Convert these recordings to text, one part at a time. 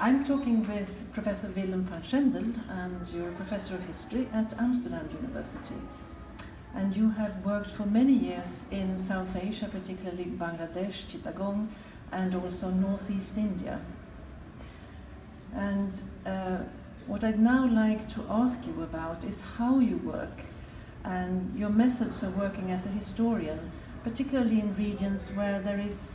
I'm talking with Professor Willem van Schendel, and you're a professor of history at Amsterdam University. And you have worked for many years in South Asia, particularly Bangladesh, Chittagong, and also Northeast India. And what I'd now like to ask you about is how you work and your methods of working as a historian, particularly in regions where there is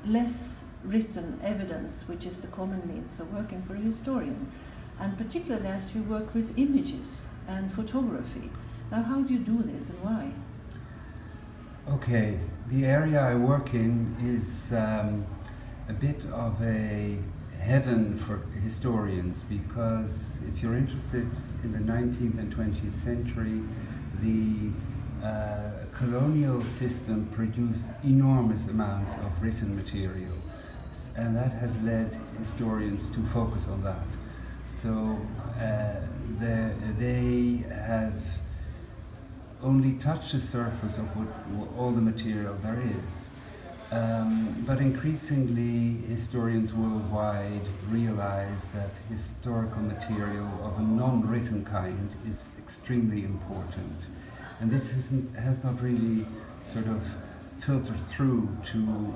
less written evidence, which is the common means of working for a historian, and particularly as you work with images and photography. Now, how do you do this and why? Okay, the area I work in is a bit of a heaven for historians, because if you're interested in the 19th and 20th century, the colonial system produced enormous amounts of written material, and that has led historians to focus on that. So they have only touched the surface of what all the material there is. But increasingly, historians worldwide realize that historical material of a non-written kind is extremely important. And this has not really sort of filtered through to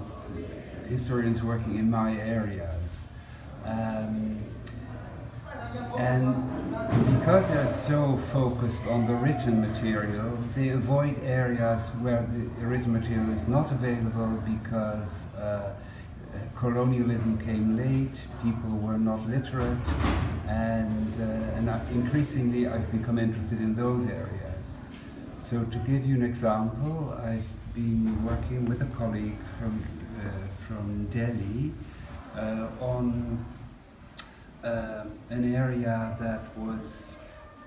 historians working in my areas. And because they're so focused on the written material, they avoid areas where the written material is not available, because colonialism came late, people were not literate, and increasingly I've become interested in those areas. So to give you an example, I've been working with a colleague from Delhi on an area that was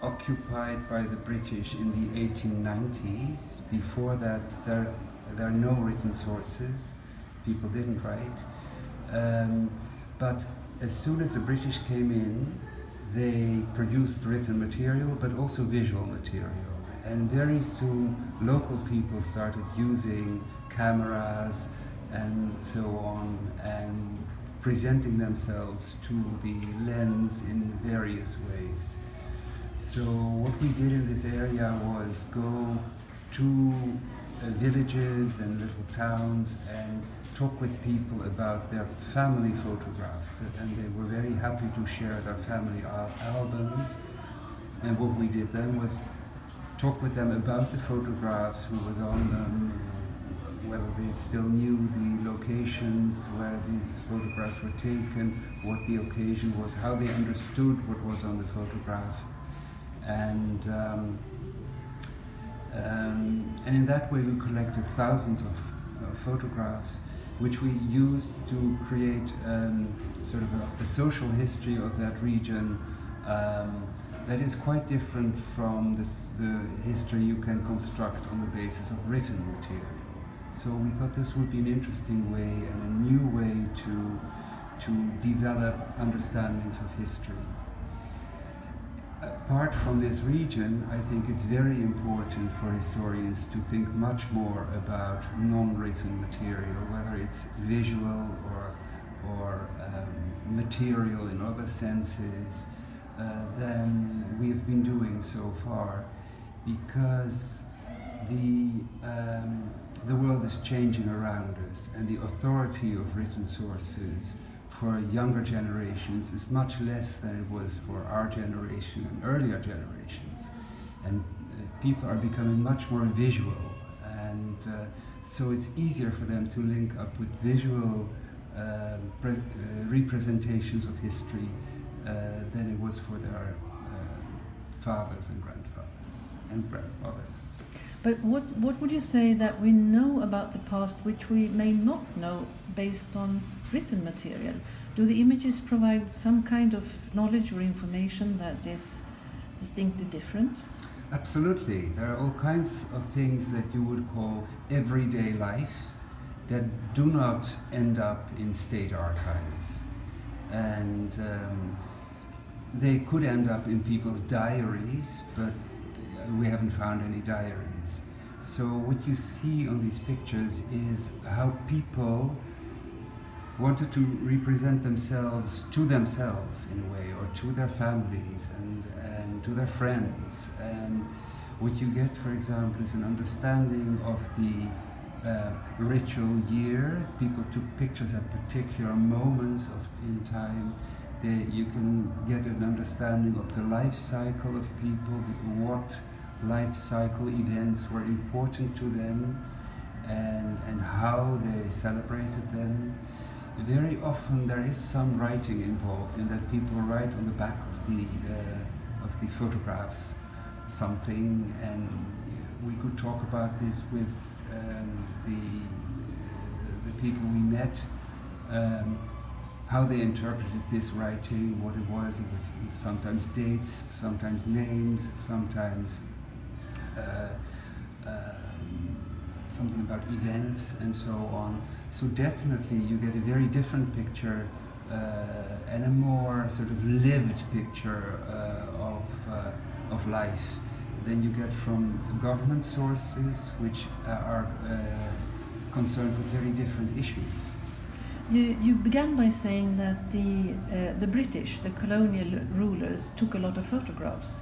occupied by the British in the 1890s. Before that, there are no written sources. People didn't write. But as soon as the British came in, they produced written material, but also visual material. And very soon, local people started using cameras and so on, and presenting themselves to the lens in various ways. So what we did in this area was go to villages and little towns and talk with people about their family photographs, and they were very happy to share their family albums. And what we did then was talk with them about the photographs, who was on them, whether they still knew the locations where these photographs were taken, what the occasion was, how they understood what was on the photograph. And in that way we collected thousands of photographs, which we used to create sort of a social history of that region that is quite different from the history you can construct on the basis of written material. So we thought this would be an interesting way and a new way to develop understandings of history. Apart from this region, I think it's very important for historians to think much more about non-written material, whether it's visual or material in other senses, than we've been doing so far, because the world is changing around us, and the authority of written sources for younger generations is much less than it was for our generation and earlier generations. And people are becoming much more visual, and so it's easier for them to link up with visual representations of history than it was for their fathers and grandfathers and grandmothers. But what would you say that we know about the past which we may not know based on written material? Do the images provide some kind of knowledge or information that is distinctly different? Absolutely. There are all kinds of things that you would call everyday life that do not end up in state archives. And they could end up in people's diaries, but we haven't found any diaries. So what you see on these pictures is how people wanted to represent themselves to themselves in a way, or to their families and to their friends. And what you get, for example, is an understanding of the ritual year. People took pictures at particular moments in time. You can get an understanding of the life cycle of people, what life cycle events were important to them, and how they celebrated them. Very often there is some writing involved, in that people write on the back of the photographs something, and we could talk about this with the people we met, how they interpreted this writing, what it was. It was sometimes dates, sometimes names, sometimes something about events and so on. So definitely you get a very different picture and a more sort of lived picture of life than you get from government sources, which are concerned with very different issues. You began by saying that the British, the colonial rulers, took a lot of photographs.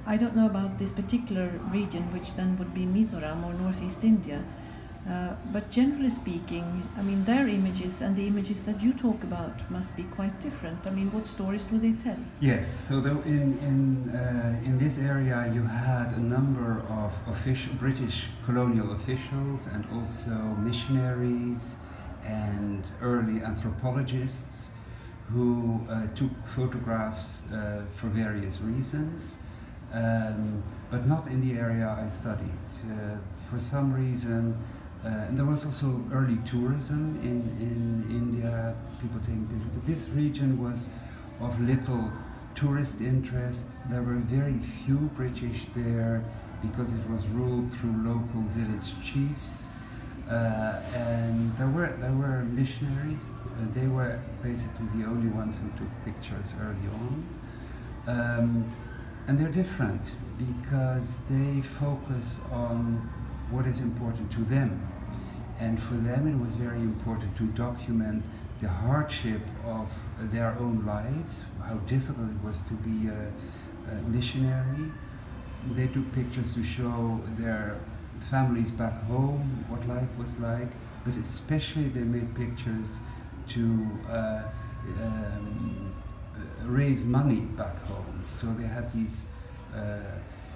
I don't know about this particular region, which then would be Mizoram or Northeast India, but generally speaking, I mean, their images and the images that you talk about must be quite different. I mean, what stories do they tell? Yes, so in this area you had a number of British colonial officials and also missionaries and early anthropologists who took photographs for various reasons, but not in the area I studied. For some reason, and there was also early tourism in India, people taking pictures, but this region was of little tourist interest. There were very few British there because it was ruled through local village chiefs. And there were missionaries. They were basically the only ones who took pictures early on. And they're different because they focus on what is important to them. And for them it was very important to document the hardship of their own lives, how difficult it was to be a missionary. They took pictures to show their families back home, what life was like, but especially they made pictures to raise money back home. So they had these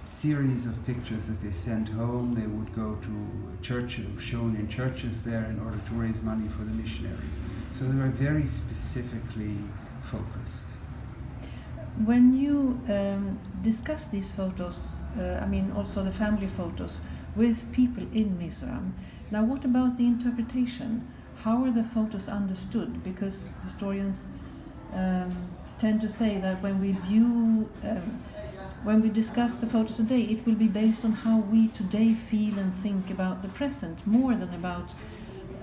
series of pictures that they sent home. They would go to churches, shown in churches there, in order to raise money for the missionaries. So they were very specifically focused. When you discuss these photos, I mean also the family photos, with people in Mizoram, now what about the interpretation? How are the photos understood? Because historians tend to say that when we view, when we discuss the photos today, it will be based on how we today feel and think about the present, more than about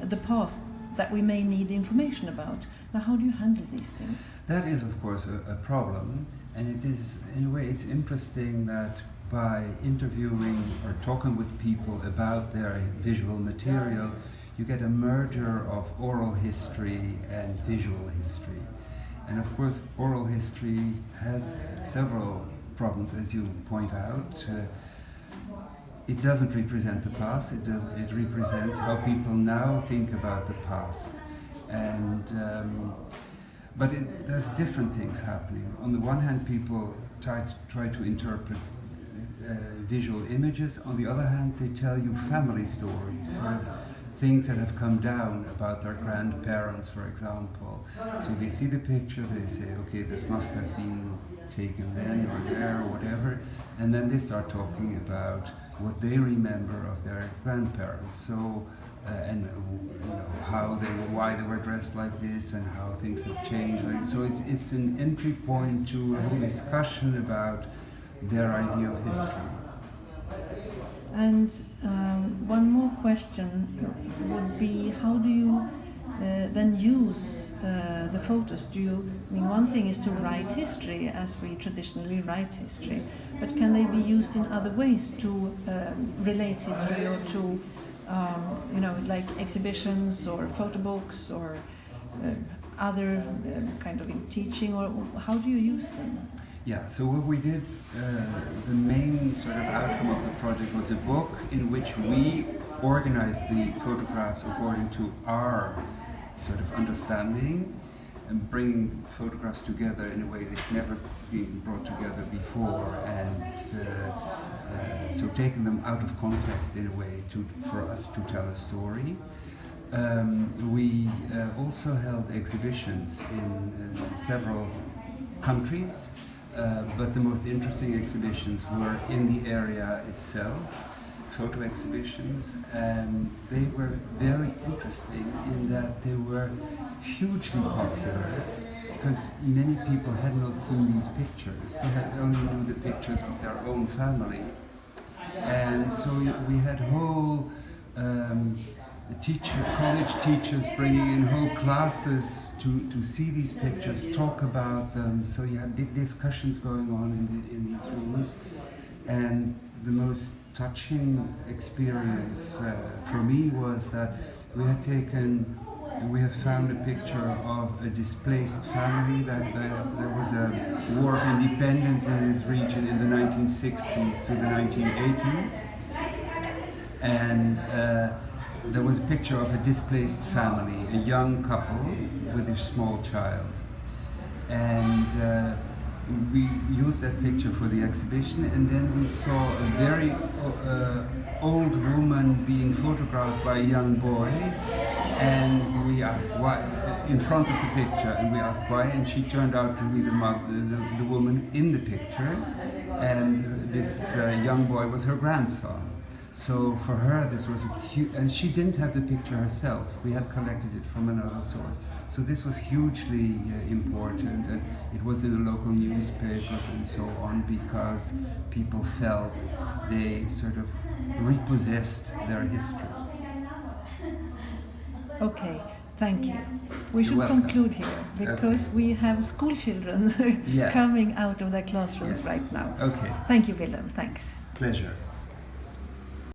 the past that we may need information about. Now, how do you handle these things? That is, of course, a problem, and it is, in a way, it's interesting that by interviewing or talking with people about their visual material, you get a merger of oral history and visual history. And of course, oral history has several problems, as you point out. It doesn't represent the past, it represents how people now think about the past. And but there's different things happening. On the one hand, people try to interpret visual images. On the other hand, they tell you family stories, sort of things that have come down about their grandparents, for example. So they see the picture, they say, okay, this must have been taken then or there or whatever, and then they start talking about what they remember of their grandparents. So and you know, why they were dressed like this and how things have changed. So it's an entry point to a whole discussion about their idea of history. And one more question would be, how do you then use the photos? I mean, one thing is to write history as we traditionally write history, but can they be used in other ways to relate history or to like exhibitions or photo books or other kind of in teaching, or how do you use them? Yeah, so what we did, the main sort of outcome of the project was a book in which we organized the photographs according to our sort of understanding and bringing photographs together in a way they've never been brought together before, and so taking them out of context in a way for us to tell a story. We also held exhibitions in several countries, but the most interesting exhibitions were in the area itself, photo exhibitions, and they were very interesting in that they were hugely popular because many people had not seen these pictures. They had only knew the pictures of their own family. And so we had whole college teachers bringing in whole classes to see these pictures, talk about them. So you had big discussions going on in these rooms. And the most touching experience for me was that we have found a picture of a displaced family. There was a war of independence in this region in the 1960s to the 1980s. And there was a picture of a displaced family, a young couple with a small child. And we used that picture for the exhibition, and then we saw a very old woman being photographed by a young boy, and we asked why, in front of the picture, and we asked why, and she turned out to be the woman in the picture, and this young boy was her grandson. So for her this was a huge, and she didn't have the picture herself, we had collected it from another source. So this was hugely important, and it was in the local newspapers and so on, because people felt they sort of repossessed their history. Okay, thank you. We should welcome. Conclude here, because we have school children Yeah. coming out of their classrooms Yes. right now. Okay. Thank you, Willem. Thanks. Pleasure.